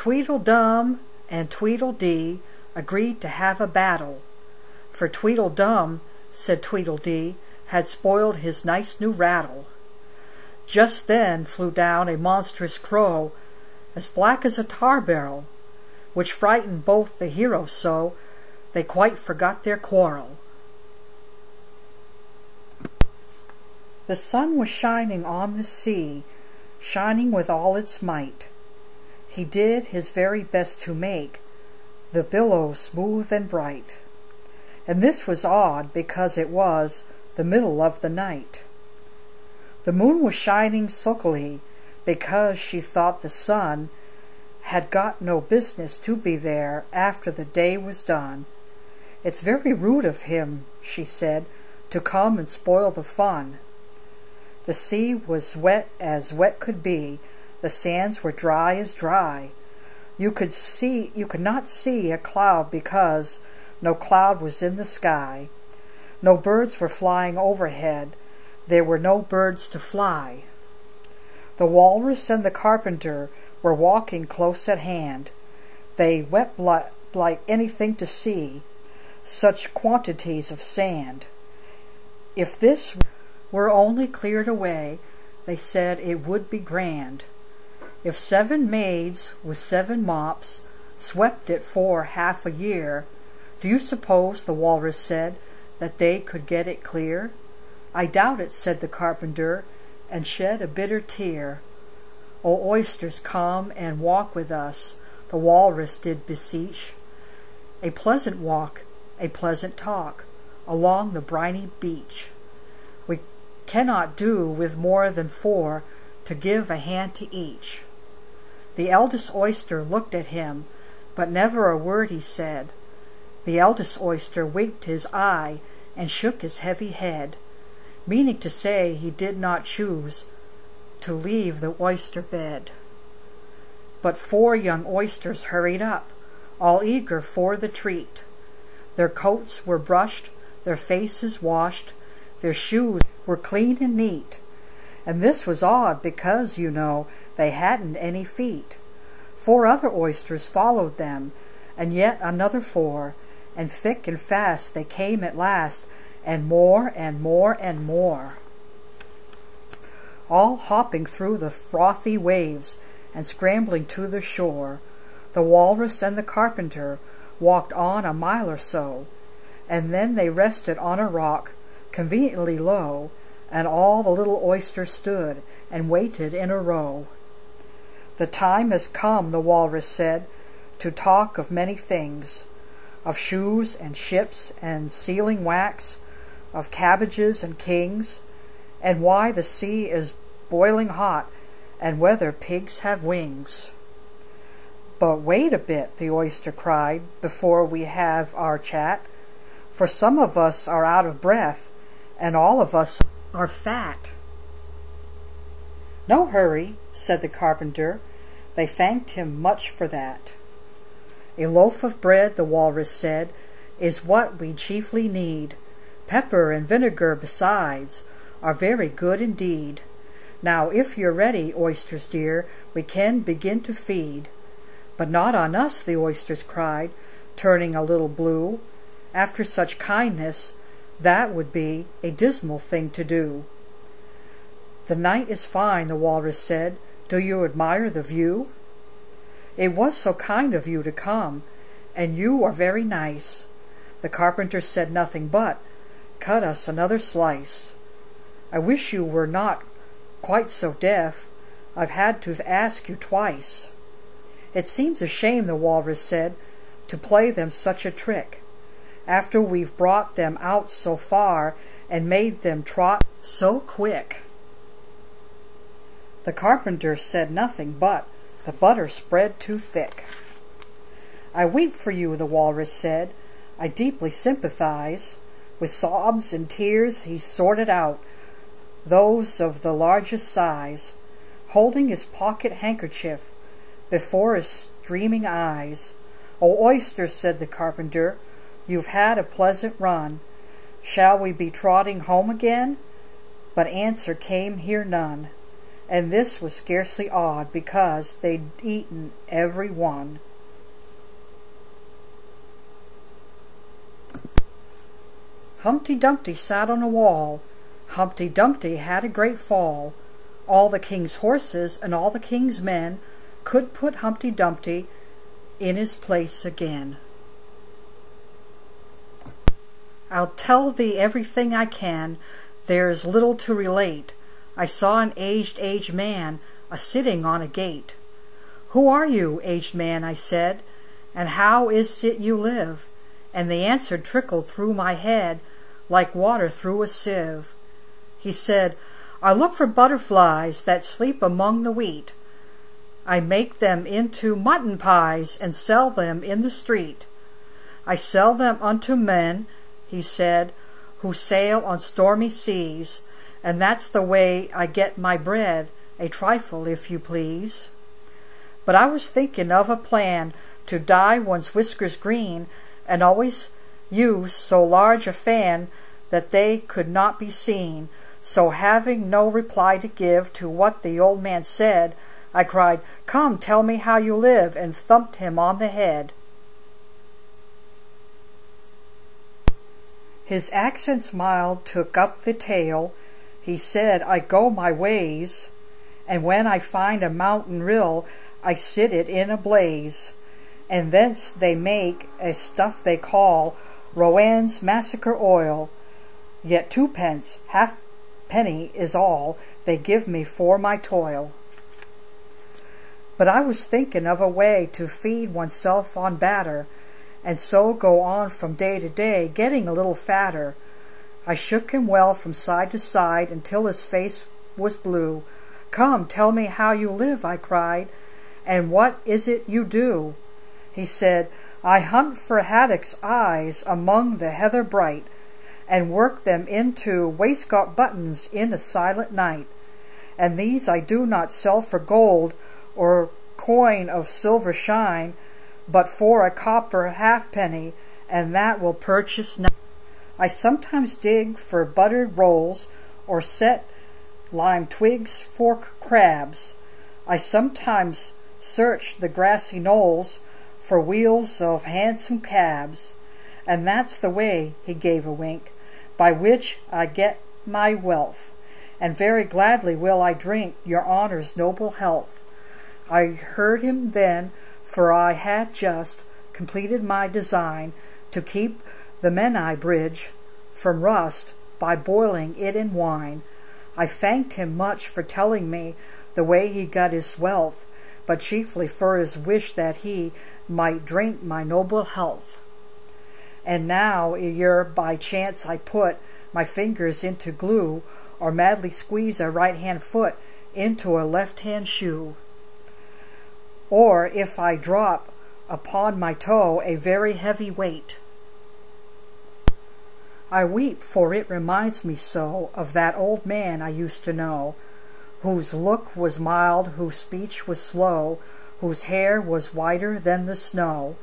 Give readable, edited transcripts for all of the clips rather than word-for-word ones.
Tweedledum and Tweedledee agreed to have a battle, for Tweedledum, said Tweedledee, had spoiled his nice new rattle. Just then flew down a monstrous crow, as black as a tar barrel, which frightened both the heroes so they quite forgot their quarrel. The sun was shining on the sea, shining with all its might. He did his very best to make the billows smooth and bright. And this was odd, because it was the middle of the night. The moon was shining sulkily, because she thought the sun had got no business to be there after the day was done. It's very rude of him, she said, to come and spoil the fun. The sea was wet as wet could be, the sands were dry as dry. You could not see a cloud, because no cloud was in the sky. No birds were flying overhead, there were no birds to fly. The walrus and the carpenter were walking close at hand. They wept like anything to see such quantities of sand. If this were only cleared away, they said it would be grand. If 7 maids with 7 mops swept it for half a year, do you suppose, the walrus said, that they could get it clear? I doubt it, said the carpenter, and shed a bitter tear. O oysters, come and walk with us, the walrus did beseech. A pleasant walk, a pleasant talk, along the briny beach. We cannot do with more than 4 to give a hand to each. The eldest oyster looked at him, but never a word he said. The eldest oyster winked his eye and shook his heavy head, meaning to say he did not choose to leave the oyster bed. But 4 young oysters hurried up, all eager for the treat. Their coats were brushed, their faces washed, their shoes were clean and neat. And this was odd, because, you know, they hadn't any feet. 4 other oysters followed them, and yet another 4, and thick and fast they came at last, and more and more and more, all hopping through the frothy waves and scrambling to the shore. The walrus and the carpenter walked on a mile or so, and then they rested on a rock conveniently low, and all the little oysters stood and waited in a row. The time has come, the walrus said, to talk of many things, of shoes and ships and sealing wax, of cabbages and kings, and why the sea is boiling hot, and whether pigs have wings. But wait a bit, the oyster cried, before we have our chat, for some of us are out of breath, and all of us are fat. No hurry, said the carpenter. They thanked him much for that. A loaf of bread, the walrus said, is what we chiefly need. Pepper and vinegar besides are very good indeed. Now if you're ready, oysters dear, we can begin to feed. But not on us, the oysters cried, turning a little blue. After such kindness, that would be a dismal thing to do. The night is fine, the walrus said. Do you admire the view? It was so kind of you to come, and you are very nice. The carpenter said nothing but, cut us another slice. I wish you were not quite so deaf. I've had to ask you twice. It seems a shame, the walrus said, to play them such a trick, after we've brought them out so far and made them trot so quick. The carpenter said nothing but, the butter spread too thick. I weep for you, the walrus said. I deeply sympathize. With sobs and tears he sorted out those of the largest size, holding his pocket handkerchief before his streaming eyes. O oysters, said the carpenter, you've had a pleasant run. Shall we be trotting home again? But answer came here none. and this was scarcely odd, because they'd eaten every one. Humpty Dumpty sat on a wall. Humpty Dumpty had a great fall. All the king's horses and all the king's men could put Humpty Dumpty in his place again. I'll tell thee everything I can, there's little to relate. I saw an aged man a-sitting on a gate. Who are you, aged man, I said, and how is it you live? And the answer trickled through my head like water through a sieve. He said, I look for butterflies that sleep among the wheat. I make them into mutton pies and sell them in the street. I sell them unto men, he said, who sail on stormy seas, and that's the way I get my bread, a trifle, if you please. But I was thinking of a plan to dye one's whiskers green, and always use so large a fan that they could not be seen. So having no reply to give to what the old man said, I cried, Come, tell me how you live, and thumped him on the head. His accents mild took up the tale. He said, I go my ways, and when I find a mountain rill, I sit it in a blaze, and thence they make a stuff they call Rowan's massacre oil. Yet 2p, halfpenny is all they give me for my toil. But I was thinking of a way to feed oneself on batter, and so go on from day to day, getting a little fatter. I shook him well from side to side until his face was blue. Come, tell me how you live, I cried, and what is it you do? He said, I hunt for haddocks' eyes among the heather bright, and work them into waistcoat buttons in a silent night. And these I do not sell for gold or coin of silver shine, but for a copper halfpenny, and that will purchase none. I sometimes dig for buttered rolls, or set lime twigs for crabs. I sometimes search the grassy knolls for wheels of handsome cabs. And that's the way, he gave a wink, by which I get my wealth, and very gladly will I drink your honour's noble health. I heard him then, for I had just completed my design to keep the Menai Bridge from rust by boiling it in wine. I thanked him much for telling me the way he got his wealth, but chiefly for his wish that he might drink my noble health. And now, ere by chance I put my fingers into glue, or madly squeeze a right-hand foot into a left-hand shoe, or if I drop upon my toe a very heavy weight, I weep, for it reminds me so of that old man I used to know, whose look was mild, whose speech was slow, whose hair was whiter than the snow,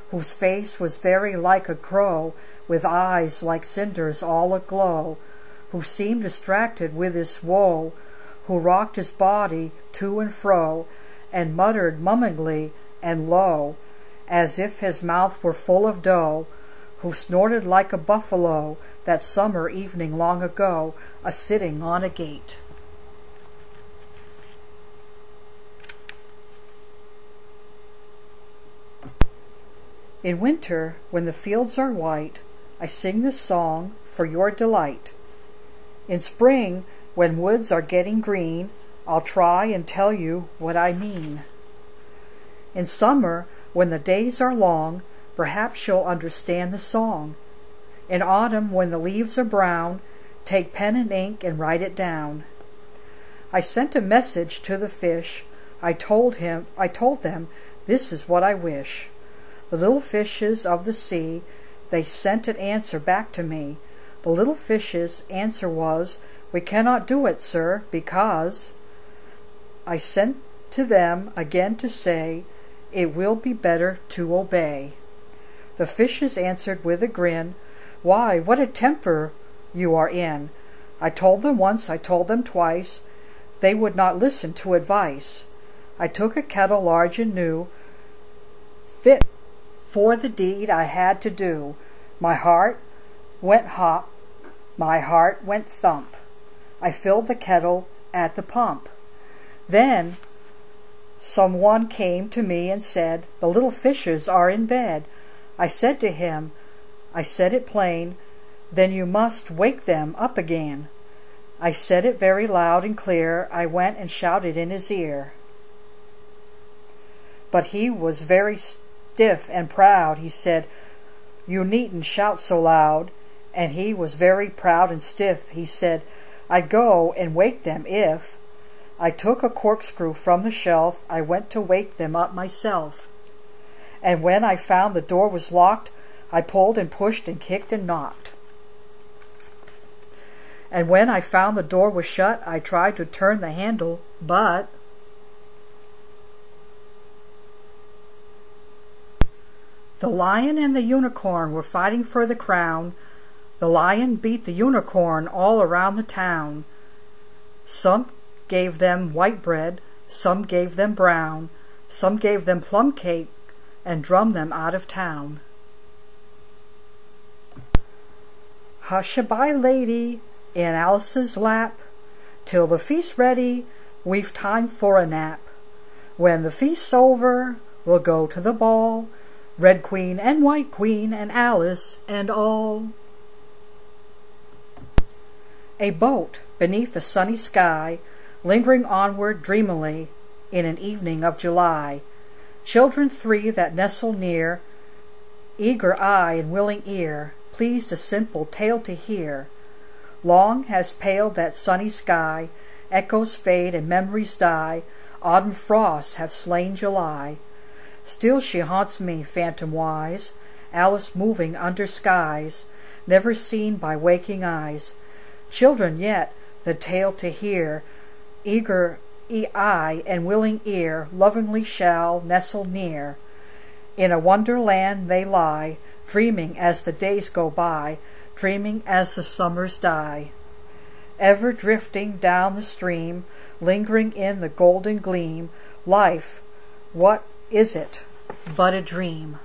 whose face was very like a crow, with eyes like cinders all aglow, who seemed distracted with his woe, who rocked his body to and fro, and muttered mummingly and low, as if his mouth were full of dough, who snorted like a buffalo that summer evening long ago, a-sitting on a gate. In winter, when the fields are white, I sing this song for your delight. In spring, when woods are getting green, I'll try and tell you what I mean. In summer, when the days are long, perhaps you'll understand the song. In autumn, when the leaves are brown, take pen and ink and write it down. I sent a message to the fish. I told them, this is what I wish. The little fishes of the sea, they sent an answer back to me. The little fishes' answer was, we cannot do it, sir, because... I sent to them again to say, it will be better to obey. The fishes answered with a grin, why, what a temper you are in. I told them once, I told them twice, they would not listen to advice. I took a kettle large and new, fit for the deed I had to do. My heart went hop, my heart went thump. I filled the kettle at the pump. Then someone came to me and said, "The little fishes are in bed." I said to him, I said it plain, "Then you must wake them up again." I said it very loud and clear, I went and shouted in his ear. But he was very stiff and proud, he said, "You needn't shout so loud." And he was very proud and stiff, he said, "I'd go and wake them if." I took a corkscrew from the shelf, I went to wake them up myself. And when I found the door was locked, I pulled and pushed and kicked and knocked. And when I found the door was shut, I tried to turn the handle, but the lion and the unicorn were fighting for the crown. The lion beat the unicorn all around the town. Some gave them white bread, some gave them brown, some gave them plum cake, and drummed them out of town. Hush-a-bye, lady, in Alice's lap, till the feast's ready, we've time for a nap. When the feast's over, we'll go to the ball, Red Queen and White Queen and Alice and all. A boat beneath the sunny sky, lingering onward dreamily in an evening of July. Children three that nestle near, eager eye and willing ear, pleased a simple tale to hear. Long has paled that sunny sky, echoes fade and memories die, autumn frosts have slain July. Still she haunts me, phantom-wise, Alice moving under skies, never seen by waking eyes. Children yet, the tale to hear, eager eye and willing ear, lovingly shall nestle near. In a wonderland they lie, dreaming as the days go by, dreaming as the summers die. Ever drifting down the stream, lingering in the golden gleam, life, what is it but a dream?